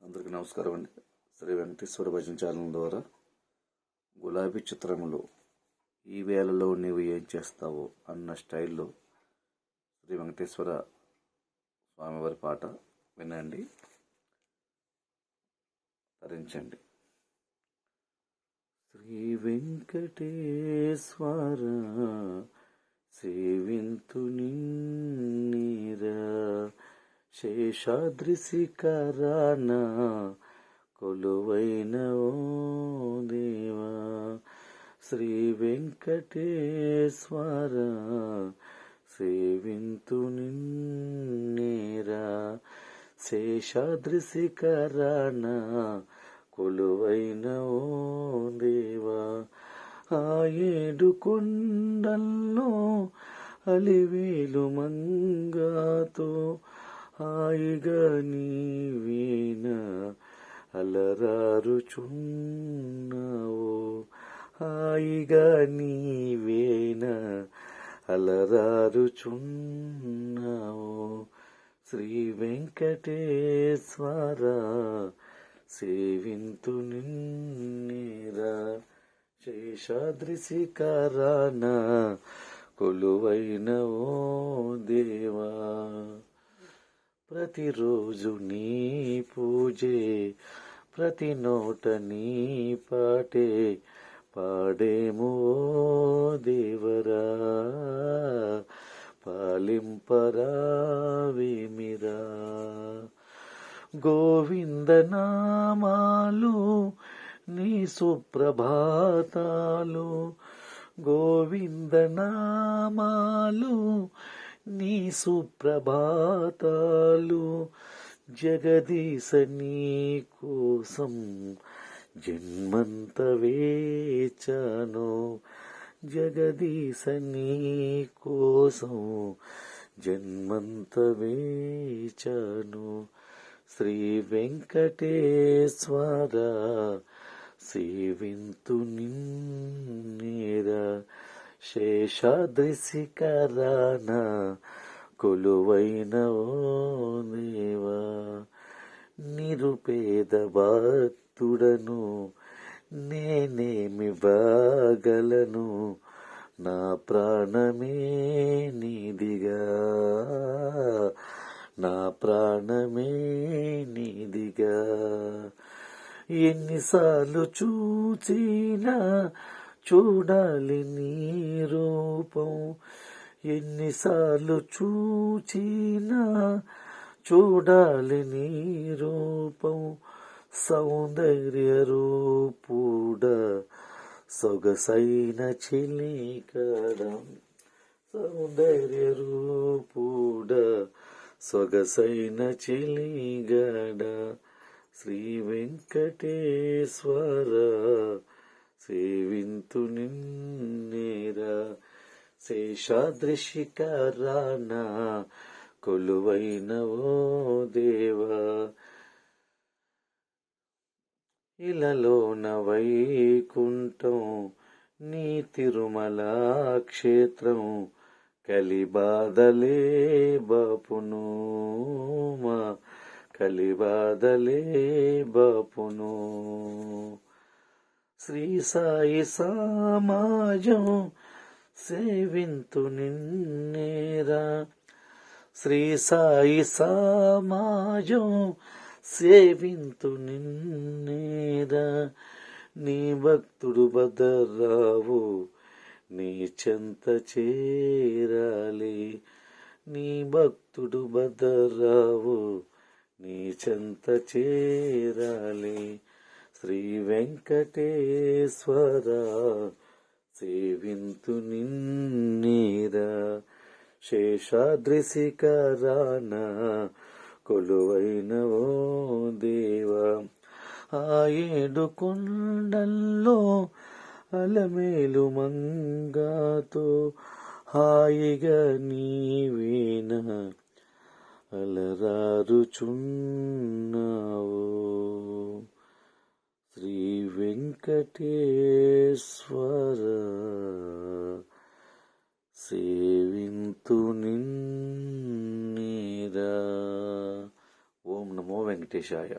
అందరికీ నమస్కారం అండి. శ్రీ వెంకటేశ్వర భజన ఛానల్ ద్వారా గులాబీ చిత్రంలో ఈ వేళలో నీవు ఏం చేస్తావో అన్న స్టైల్లో శ్రీ వెంకటేశ్వర స్వామివారి పాట వినండి, ధరించండి. శ్రీ వెంకటేశ్వర సేవింతు నిన్నీరా, శేషాద్రి శిఖరాన కొలువైన ఓ దేవా. శ్రీ వెంకటేశ్వర సేవింతు నిన్నేరా, శేషాద్రి శిఖరాన కొలువైన ఓ దేవా. ఆ ఏడు కొండల్లో అలివేలు మంగాతో హాయిగా నీవేన అలరారుచున్నావో, హాయిగా నీవేన అలరారుచున్నావో. శ్రీ వెంకటేశ్వర సేవింతు నిన్నేరా, శేషాద్రి శిఖరాన కొలువైన ఓ దేవా. ప్రతిరోజు నీ పూజే, ప్రతి నోట నీ పాటే పాడేమో దేవరా. పాలింపరావేమిరా గోవిందనామాలు నీ సుప్రభాతాలు, గోవిందనామాలు నీ సుప్రభాతాలు. జగదీశ నీ కోసం జన్మంత వేచాను, జగదీశ నీ కోసం జన్మంత వేచాను. శ్రీ వెంకటేశ్వర సేవింతు నిన్నేరా, శేషాద్రి శిఖరాన కొలువైన ఓ దేవా. నిరుపేద భక్తుడను నేనేమివ్వగలను, నా ప్రాణమే నీదిగా, నా ప్రాణమే నీదిగా. ఎన్నిసార్లు చూచినా చూడాలి నీ రూపం, ఎన్నిసార్లు చూచినా చూడాలి నీ రూపం. సౌందర్య రూపుడ సొగసైన చిలికడం, సౌందర్య రూపుడ సొగసైన చిలిగడ. శ్రీ వెంకటేశ్వర సేవింతు నిన్నేరా, శేషాద్రి శిఖరాన కొలువైన ఓ దేవా. ఇలలోన వైకుంఠం నీ తిరుమల క్షేత్రం, కలిబాధలే బాపును మా కలిబాధలే బాపును. శ్రీ సాయి సమాజం సేవింతు నిన్నేరా, శ్రీ సాయి సమాజం సేవింతు నిన్నేరా. నీ భక్తుడు భద్రరావు నీ చెంత చేరాలి, నీ భక్తుడు భద్రరావు నీ చెంత చేరాలి. శ్రీ వెంకటేశ్వర సేవింతు నిన్నేరా, శేషాద్రి శిఖరాన కొలువైన ఓ దేవా. ఆ ఏడు కొండల్లో అలమేలు మంగాతో హాయిగా నీవేన అలరారుచున్నావో. శ్రీ వెంకటేశ్వర సేవింతు నిన్నేరా. ఓం నమో వెంకటేశాయ.